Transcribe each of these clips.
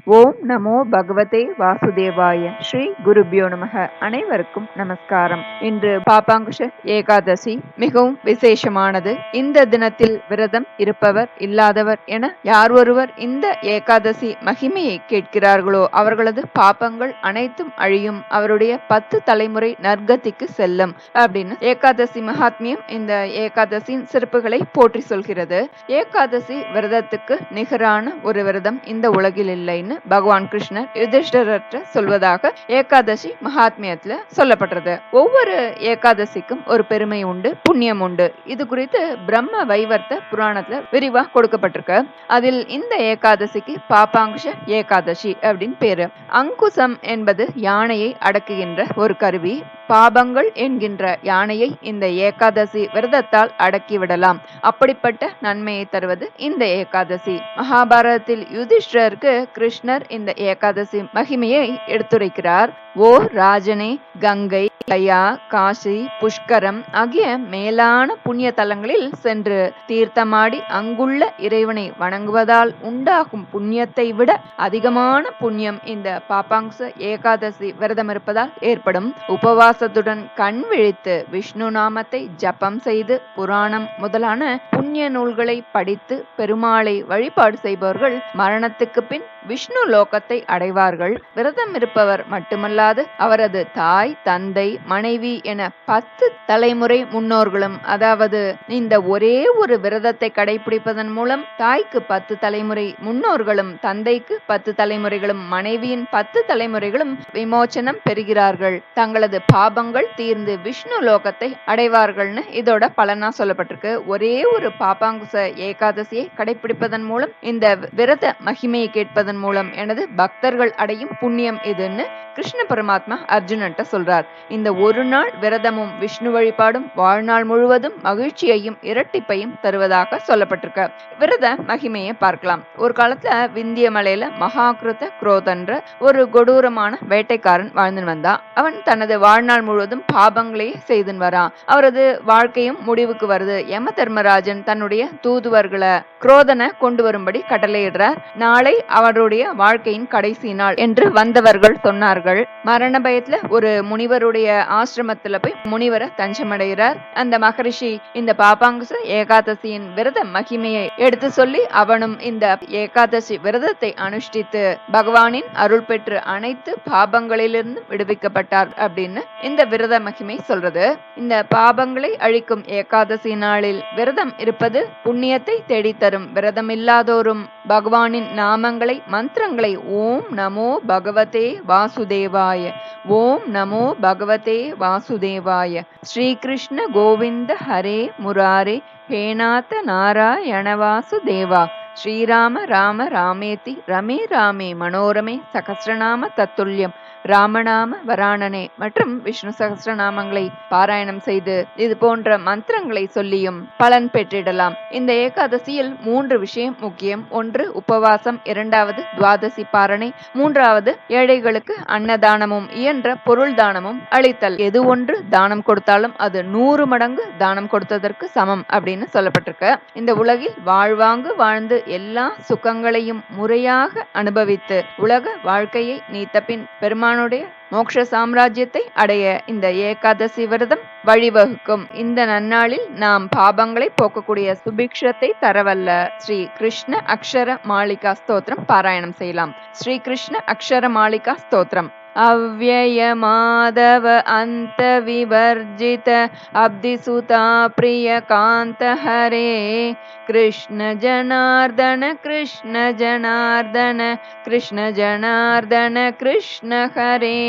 ஓம் நமோ பகவதே வாசுதேவாய. ஸ்ரீ குருபியோ நமக. அனைவருக்கும் நமஸ்காரம். இன்று பாபாங்குஷ ஏகாதசி மிகவும் விசேஷமானது. இந்த தினத்தில் விரதம் இருப்பவர் இல்லாதவர் என யார் ஒருவர் இந்த ஏகாதசி மகிமையை கேட்கிறார்களோ அவர்களது பாபங்கள் அனைத்தும் அழியும், அவருடைய 10 தலைமுறை நற்கதிக்கு செல்லும் அப்படின்னு ஏகாதசி மகாத்மியம் இந்த ஏகாதசியின் சிறப்புகளை போற்றி சொல்கிறது. ஏகாதசி விரதத்துக்கு நிகரான ஒரு விரதம் இந்த உலகில் இல்லைன்னு பகவான் கிருஷ்ணர் யுதிஷ்டரற்ற சொல்வதாக ஏகாதசி மகாத்மியத்துல சொல்லப்படுறது. ஒவ்வொரு ஏகாதசிக்கும் ஒரு பெருமை உண்டு, புண்ணியம் உண்டு. இது குறித்து பிரம்ம வைவர்த்த புராணத்துல விரிவா கொடுக்கப்பட்டிருக்கு. அதில் இந்த ஏகாதசிக்கு பாபாங்குஷ ஏகாதசி அப்படின்னு பேரு. அங்குசம் என்பது யானையை அடக்குகின்ற ஒரு கருவி. பாபங்கள் என்கின்ற யானையை இந்த ஏகாதசி விரதத்தால் அடக்கிவிடலாம். அப்படிப்பட்ட நன்மையை தருவது இந்த ஏகாதசி. மகாபாரதத்தில் யுதிஷ்டருக்கு கிருஷ்ணர் இந்த ஏகாதசி மகிமையை எடுத்துரைக்கிறார். ஓ ராஜனே, கங்கை, கயா, காசி, புஷ்கரம் ஆகிய மேலான புண்ணிய தலங்களில் சென்று தீர்த்தமாடி அங்குள்ள இறைவனை வணங்குவதால் உண்டாகும் புண்ணியத்தை விட அதிகமான புண்ணியம் இந்த பாபாங்ச ஏகாதசி விரதம் இருப்பதால் ஏற்படும். உபவாசத்துடன் கண் விழித்து விஷ்ணு நாமத்தை ஜபம் செய்து புராணம் முதலான புண்ணிய நூல்களை படித்து பெருமாளை வழிபாடு செய்பவர்கள் மரணத்துக்கு பின் விஷ்ணு லோகத்தை அடைவார்கள். விரதம் இருப்பவர் மட்டுமல்லாது அவரது தாய், தந்தை, மனைவி என 10 தலைமுறை முன்னோர்களும், அதாவது இந்த ஒரே ஒரு விரதத்தை கடைபிடிப்பதன் மூலம் தாய்க்கு 10 தலைமுறை முன்னோர்களும், தந்தைக்கு 10 தலைமுறைகளும், மனைவியின் 10 தலைமுறைகளும் விமோச்சனம் பெறுகிறார்கள். தங்களது பாபங்கள் தீர்ந்து விஷ்ணு லோகத்தை அடைவார்கள்னு இதோட பலனா சொல்லப்பட்டிருக்கு. ஒரே ஒரு பாபாங்குச ஏகாதசியை கடைபிடிப்பதன் மூலம், இந்த விரத மகிமையை கேட்பதன் மூலம் எனது பக்தர்கள் அடையும் புண்ணியம் இதுன்னு கிருஷ்ண பரமாத்மா அர்ஜுனன்ட்ட சொல்றார். இந்த ஒரு நாள் விரதமும் விஷ்ணு வழிபாடும் வாழ்நாள் முழுவதும் மகிழ்ச்சியையும் இரட்டிப்பையும் தருவதாக சொல்லப்பட்டிருக்க. விரத மகிமையை பார்க்கலாம். ஒரு காலத்துல விந்திய மலையில மகாகிருத குரோதன்ற ஒரு கொடூரமான வேட்டைக்காரன் வாழ்ந்து வந்தான். அவன் தனது வாழ்நாள் முழுவதும் பாபங்களையே செய்துன்னு வரான். அவரது வாழ்க்கையும் முடிவுக்கு வருது. யம தர்மராஜன் தன்னுடைய தூதுவர்களை குரோதனை கொண்டு வரும்படி கட்டளையிடுறார். நாளை அவருடைய வாழ்க்கையின் கடைசி நாள் என்று வந்தவர்கள் சொன்னார்கள். மரண பயத்துல ஒரு முனிவருடைய ஆசிரமத்துல போய் முனிவரை தஞ்சமடைகிறார். அந்த மகரிஷி இந்த பாபாங்குச ஏகாதசியின் விரத மகிமையை எடுத்து சொல்லி அவனும் இந்த ஏகாதசி விரதத்தை அனுஷ்டித்து பகவானின் அருள் பெற்று அனைத்து பாபங்களிலிருந்து விடுவிக்கப்பட்டார் அப்படின்னு இந்த விரத மகிமை சொல்றது. இந்த பாபங்களை அழிக்கும் ஏகாதசி நாளில் விரதம் இருப்பது புண்ணியத்தை தேடித்தரும். விரதம் இல்லாதோரும் பகவானின் நாமங்களை, மந்திரங்களை ஓம் நமோ பகவதே வாசுதேவாய, ஓம் நமோ பகவதே வாசுதேவாய, ஸ்ரீ கிருஷ்ண கோவிந்த ஹரே முராரே, ஹேநாத நாராயண வாசுதேவா, ஸ்ரீராம ராம ராமேதி ரமே ராமே மனோரமே, சகஸ்ரநாம தத்துல்யம் ராமநாம வராணனே மற்றும் விஷ்ணு சகஸ்ரநாமங்களை பாராயணம் செய்து இது போன்ற மந்திரங்களை சொல்லியும் பலன் பெற்றிடலாம். இந்த ஏகாதசியில் 3 விஷயம் முக்கியம். ஒன்று உபவாசம், இரண்டாவது துவாதசி பாரணை, மூன்றாவது ஏழைகளுக்கு அன்னதானமும் இயன்ற பொருள் தானமும் அளித்தல். எது ஒன்று தானம் கொடுத்தாலும் அது 100 மடங்கு தானம் கொடுத்ததற்கு சமம் அப்படின்னு சொல்லப்பட்டிருக்கு. இந்த உலகில் வாழ்வாங்கு வாழ்ந்து எல்லா சுகங்களையும் முறையாக அனுபவித்து உலக வாழ்க்கையை நீத்த பின் பெருமானுடைய மோட்ச சாம்ராஜ்யத்தை அடைய இந்த ஏகாதசி விரதம் வழிவகுக்கும். இந்த நன்னாளில் நாம் பாபங்களை போக்கக்கூடிய சுபிக்ஷத்தை தரவல்ல ஸ்ரீ கிருஷ்ண அக்ஷர மாளிகா ஸ்தோத்திரம் பாராயணம் செய்யலாம். ஸ்ரீ கிருஷ்ண அக்ஷர மாளிகா ஸ்தோத்திரம். அவ்யய மாதவ அந்த விவர்ஜித அப்திசுதா பிரிய காந்த ஹரே, கிருஷ்ண ஜனார்தன கிருஷ்ண ஜனார்தன கிருஷ்ண ஜனார்தன கிருஷ்ண ஹரே,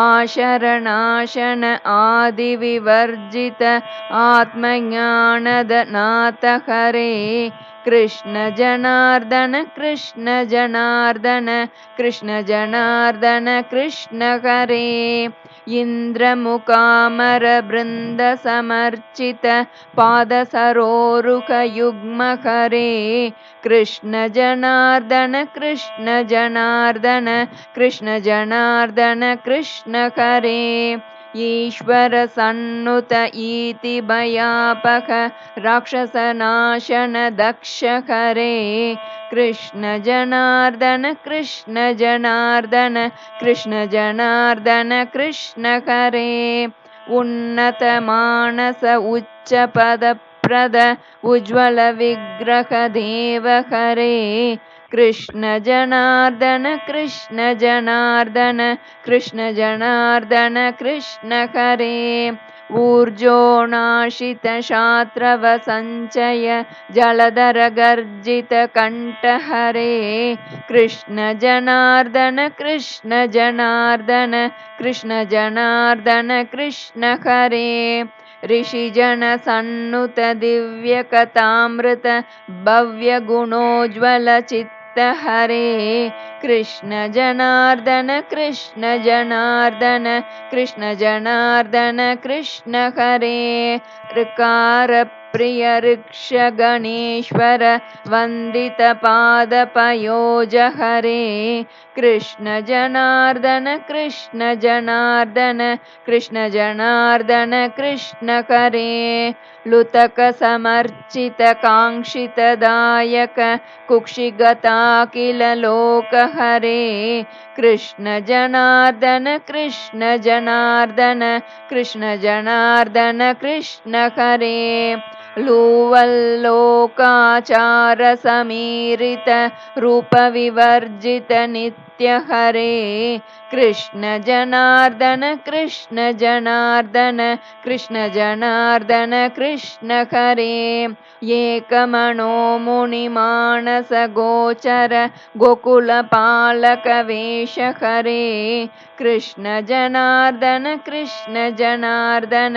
ஆசரணாசன ஆதி விவர்ஜித ஆத்மஞானத நாத ஹரே, கிருஷ்ண ஜனார்தன கிருஷ்ண ஜனார்தன கிருஷ்ண ஜனார்தன கிருஷ்ண ஹரே, இந்திரமுகாமர பிருந்த சமர்ச்சித பாத சரோருக யுக்ம ஹரே, கிருஷ்ண ஜனார்தன கிருஷ்ண ஜனார்தன கிருஷ்ண ஜனார்தன கிருஷ்ண ஹரே, ईश्वर सन्नुत इति भयापह राक्षसनाशन दक्ष हरे कृष्ण जनार्दन कृष्ण जनार्दन कृष्ण जनार्दन कृष्ण हरे उन्नत मानस उच्च पद प्रद उज्ज्वल विग्रह देव हरे कृष्ण जनार्दन कृष्ण जनार्दन कृष्ण जनार्दन कृष्ण हरे ऊर्जोनाशित शात्रव संचय जलधर गर्जित कंठ हरे कृष्ण जनार्दन कृष्ण जनार्दन कृष्ण जनार्दन कृष्ण हरे ऋषिजन सन्नुत दिव्य कथामृत भव्य गुणोज्वल चित्त हरे कृष्ण जनार्दन कृष्ण जनार्दन कृष्ण जनार्दन कृष्ण हरे ऋकार प्रिय ऋक्ष गणेश्वर वंदित पाद पयोज हरे कृष्ण जनार्दन कृष्ण जनार्दन कृष्ण जनार्दन कृष्ण हरे लुतक समर्चित कांक्षित दायक कुक्षिगता किल लोक हरे कृष्ण जनार्दन कृष्ण जनार्दन कृष्ण जनार्दन कृष्ण हरे लुवल्लोकाचार समीरित रूप विवर्जित नित्य हरे कृष्ण जनार्दन कृष्ण जनार्दन कृष्ण जनार्दन कृष्ण हरे एकमनो मुनिमानस गोचर गोकुल पालक वेश हरे कृष्ण जनार्दन कृष्ण जनार्दन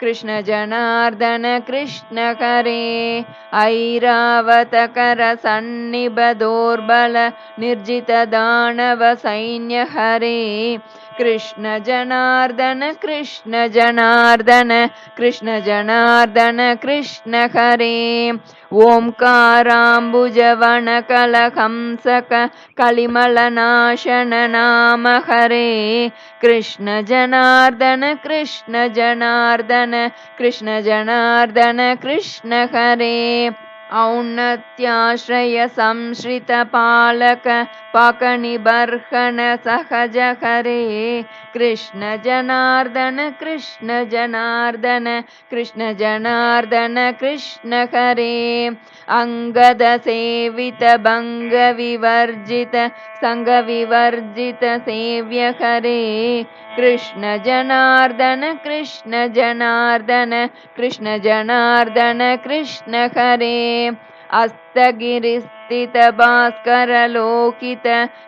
कृष्ण जनार्दन कृष्ण हरे ऐरावत कर सन्निभ दोर्बल निर्जित दानव सैन्य हरे कृष्ण जनार्दन कृष्ण जनार्दन कृष्ण जनार्दन कृष्ण हरे ओंकाराम्बुजवन कलहंसक कलिमलनाशन नाम हरे कृष्ण जनार्दन कृष्ण जनार्दन कृष्ण जनार्दन कृष्ण हरे औन्नत्याश्रय संश्रित पालक पाकनिबर्हन सहज हरे कृष्ण जनार्दन कृष्ण जनार्दन कृष्ण जनार्दन कृष्ण हरे अंगद सेवित भंग विवर्जित संग विवर्जित सेव्य हरे कृष्ण जनार्दन कृष्ण जनार्दन कृष्ण जनार्दन कृष्ण हरे अस्तगिरिस्थित भास्कर लोकित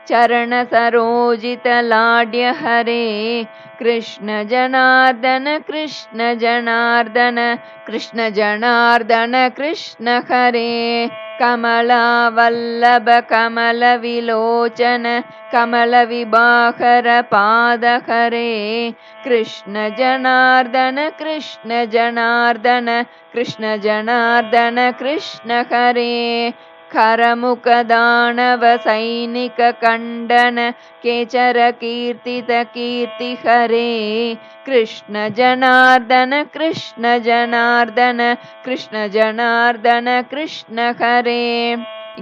चरण सरोजित लाड्य हरे कृष्ण जनार्दन कृष्ण जनार्दन कृष्ण जनार्दन कृष्ण हरे कमला वल्लभ कमल विलोचन कमल विबाहर पाद हरे कृष्ण जनार्दन कृष्ण जनार्दन कृष्ण जनार्दन कृष्ण हरे खरमुख दानव सैनिक खंडन केचर कीर्तित कीर्ति हरे कृष्ण जनार्दन कृष्ण जनार्दन कृष्ण जनार्दन कृष्ण हरे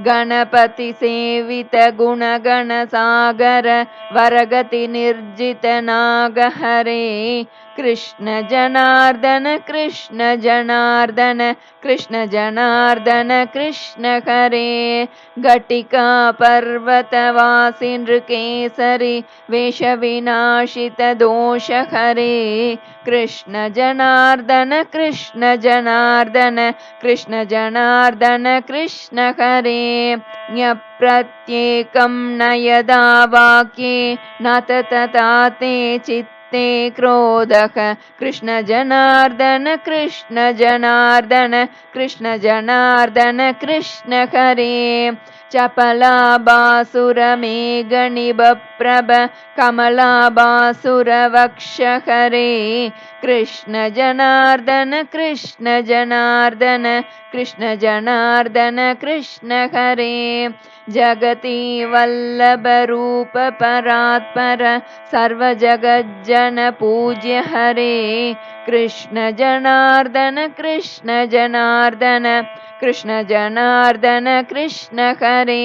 गणपति सेवित गुणगण सागर वरगति निर्जित नाग हरे कृष्ण जनार्दन कृष्ण जनार्दन कृष्ण जनार्दन कृष्ण हरे घटिका पर्वत वासी नृकेसरी वेश विनाशित दोष हरे कृष्ण जनार्दन कृष्ण जनार्दन कृष्ण जनार्दन कृष्ण हरे प्रत्येकं न यदा वाक्ये न तथा ते चित्ते क्रोधः कृष्ण जनार्दन कृष्ण जनार्दन कृष्ण जनार्दन कृष्ण हरे चपला बासुर मेघनिभ प्रभ कमलाबासुरवक्षहरे कृष्ण जनार्दन कृष्ण जनार्दन कृष्ण जनार्दन कृष्ण हरे जगति वल्लभ रूप परात्पर सर्वजगज्जन पूज्य हरे कृष्ण जनार्दन कृष्ण जनार्दन कृष्ण जनार्दन कृष्ण हरे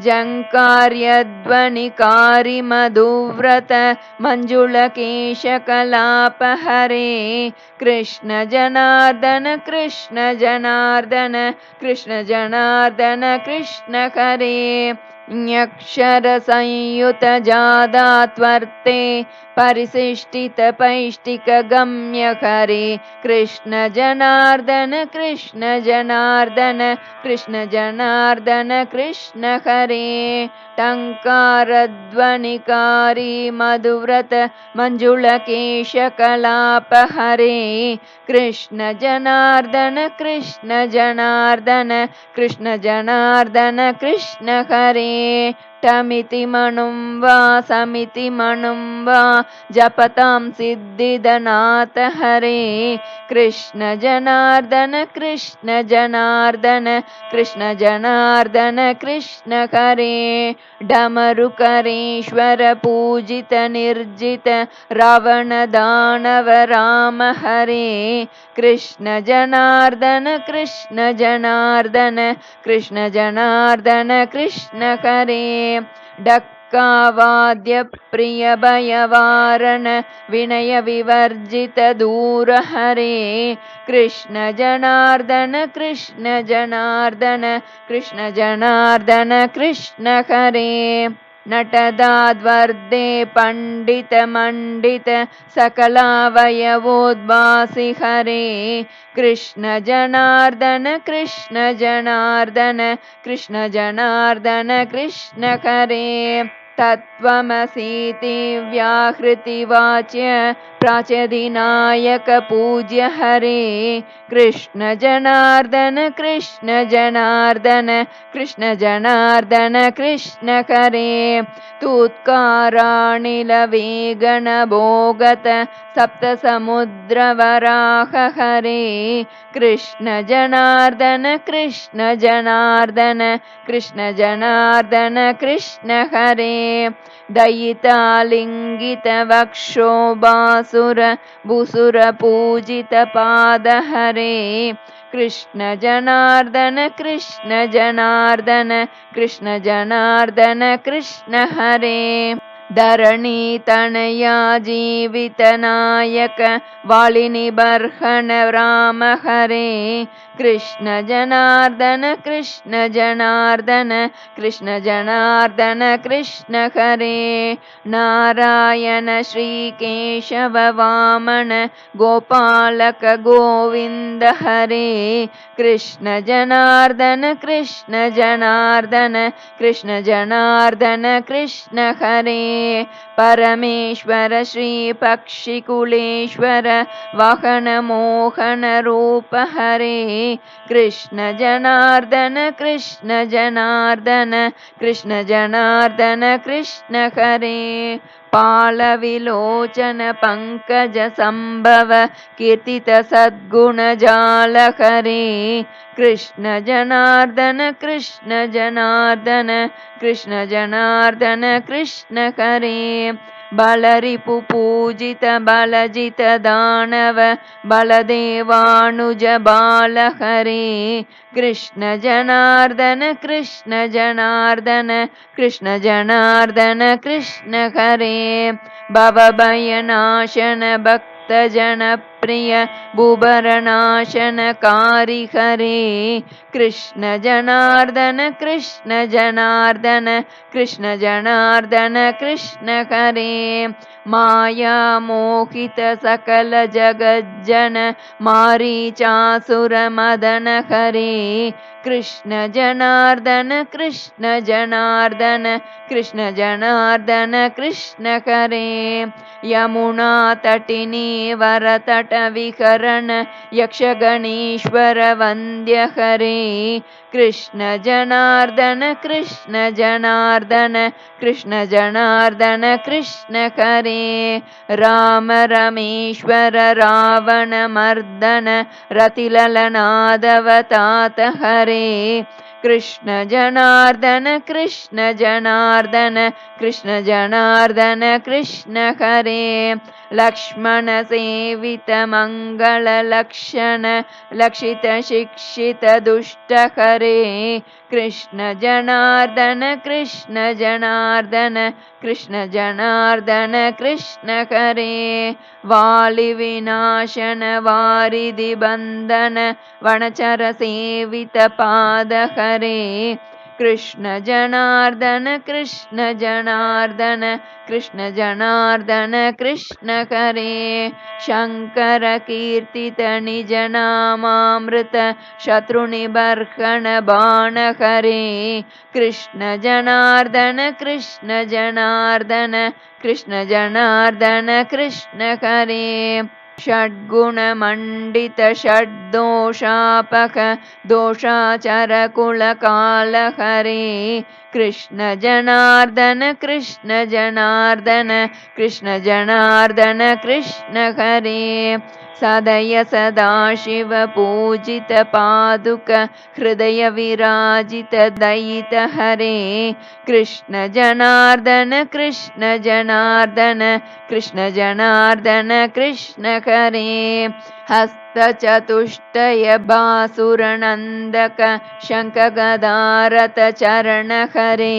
जङ्कार्यध्वनिकारि मधुव्रत मञ्जुलकेशकलापहरे कृष्ण जनार्दन कृष्ण जनार्दन कृष्ण जनार्दन कृष्ण हरे न्यक्षरसंयुत जादात्वर्ते परिशिष्टित पैष्टिक गम्य हरे कृष्ण जनार्दन कृष्ण जनार्दन कृष्ण जनार्दन कृष्ण हरे टङ्कारध्वनिकारि मधुव्रत मञ्जुलकेशकलापहरे कृष्ण जनार्दन कृष्ण जनार्दन कृष्ण जनार्दन कृष्ण हरे टमिति मनुं वा समिति मनुं वा जपतां सिद्धिदनाथ हरे कृष्ण जनार्दन कृष्ण जनार्दन कृष्ण जनार्दन कृष्ण हरे डमरुकरेश्वर पूजित निर्जित रावण दानव राम हरे कृष्ण जनार्दन कृष्ण जनार्दन कृष्ण जनार्दन कृष्ण हरे डक्कावाद्य प्रिय भयवारण विनय विवर्जित दूर हरे कृष्ण जनार्दन कृष्ण जनार्दन कृष्ण जनार्दन कृष्ण हरे नटदाद्वर्दे पंडित मंडित सकलावयवोद्भासि हरे कृष्ण जनार्दन कृष्ण जनार्दन कृष्ण जनार्दन कृष्ण हरे तत्त्वमसीति व्याहृति वाच्य प्राच्यधिनायक पूज्य हरे कृष्ण जनार्दन कृष्ण जनार्दन कृष्ण जनार्दन कृष्ण हरे तूत्काराणिलवेगन भोगत सप्त समुद्रवराह हरे कृष्ण जनार्दन कृष्ण जनार्दन कृष्ण जनार्दन कृष्ण हरे दयितालिङ्गित वक्षोबासुर भूसुर पूजित पाद हरे कृष्ण जनार्दन कृष्ण जनार्दन कृष्ण जनार्दन कृष्ण हरे धरणी तनया जीवित नायक वालिनी बर्हन राम हरे कृष्ण जनार्दन कृष्ण जनार्दन कृष्ण जनार्दन कृष्ण हरे नारायण श्री केशव वामन गोपालक गोविंद हरे कृष्ण जनार्दन कृष्ण जनार्दन कृष्ण जनार्दन कृष्ण हरे परमेश्वर श्री पक्षिकुलेश्वर वाहन मोहन रूप हरे कृष्ण जनार्दन कृष्ण जनार्दन कृष्ण जनार्दन कृष्ण हरे पालविलोचन पंकज संभव कीर्तित सद्गुण जाल हरे कृष्ण जनार्दन कृष्ण जनार्दन कृष्ण जनार्दन कृष्ण हरे बलरिपु पूजित बलजित दानव बलदेवानुज बाल हरे कृष्ण जनार्दन कृष्ण जनार्दन कृष्ण जनार्दन कृष्ण हरे भवभयनाशन भक्त जन प्रिय भूभरनाशनकारि हरे कृष्ण जनार्दन कृष्ण जनार्दन कृष्ण जनार्दन कृष्ण हरे माया मोहित सकल जगज्जन मारीचासुर मदन हरे कृष्ण जनार्दन कृष्ण जनार्दन कृष्ण जनार्दन कृष्ण हरे यमुना तटिनी वरतट विकरण यक्षगणेश्वर वन्द्य हरे कृष्ण जनार्दन कृष्ण जनार्दन कृष्ण जनार्दन कृष्ण हरे राम रमेश्वर रावण मर्दन रतिललनादवतात हरे कृष्ण जनार्दन कृष्ण जनार्दन कृष्ण जनार्दन कृष्ण हरे लक्ष्मण सेवित मंगल लक्षण लक्षित शिक्षित दुष्ट हरे कृष्ण जनार्दन कृष्ण जनार्दन कृष्ण जनार्दन कृष्ण हरे वालि विनाशन वारिधि बंधन वनचर सेवित पाद हरे कृष्ण जनार्दन कृष्ण जनार्दन कृष्ण जनार्दन कृष्ण हरे शंकर कीर्तित निज नामामृत शत्रुनिबर्हण बाण हरे कृष्ण जनार्दन कृष्ण जनार्दन कृष्ण जनार्दन कृष्ण हरे षड्गुणमण्डित षड्दोषापक दोषाचर कुलकाल हरे कृष्ण जनार्दन कृष्ण जनार्दन कृष्ण जनार्दन कृष्ण हरे सदय सदाशिव पूजित पादुक हृदय विराजित दयित हरे कृष्ण जनार्दन कृष्ण जनार्दन कृष्ण जनार्दन कृष्ण हरे हस्तचतुष्टय बासुरनन्दक शङ्खगदारत चरण हरे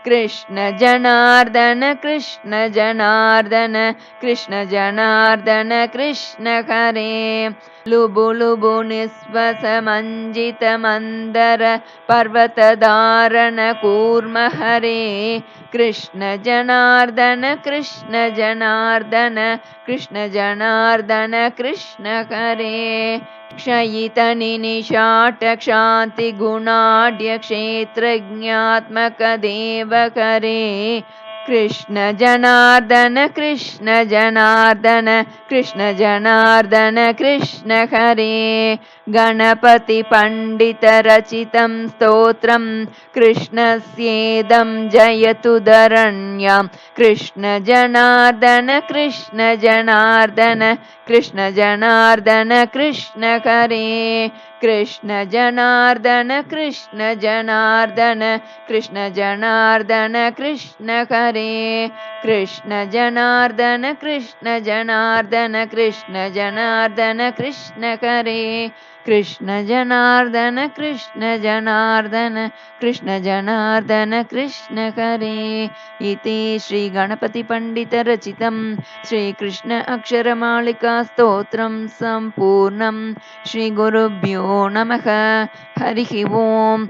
कृष्ण जनार्दन कृष्ण जनार्दन कृष्ण जनार्दन कृष्ण हरे लुबु लुबु निःश्वस मञ्जित मन्दर पर्वत धारण कूर्म हरे कृष्ण जनार्दन कृष्ण जनार्दन कृष्ण जनार्दन कृष्ण हरे क्षयित निनिशाट क्षान्ति गुणाढ्य क्षेत्रज्ञात्मक देव हरे कृष्ण जनार्दन कृष्ण जनार्दन कृष्ण जनार्दन कृष्ण हरे गणपति पंडित रचितं स्तोत्रं कृष्णस्येदं जयतु धरण्यां कृष्ण जनार्दन कृष्ण जनार्दन कृष्ण जनार्दन कृष्ण हरे कृष्ण जनार्दन कृष्ण जनार्दन कृष्ण जनार्दन कृष्ण हरे कृष्ण जनार्दन कृष्ण जनार्दन कृष्ण जनार्दन कृष्ण हरे कृष्ण जनार्दन कृष्ण जनार्दन कृष्ण जनार्दन कृष्ण हरे इति श्री गणपति पंडित रचितं श्री कृष्ण अक्षरमालिका स्तोत्रं संपूर्णं श्री गुरुभ्यो नमः हरिः ओम्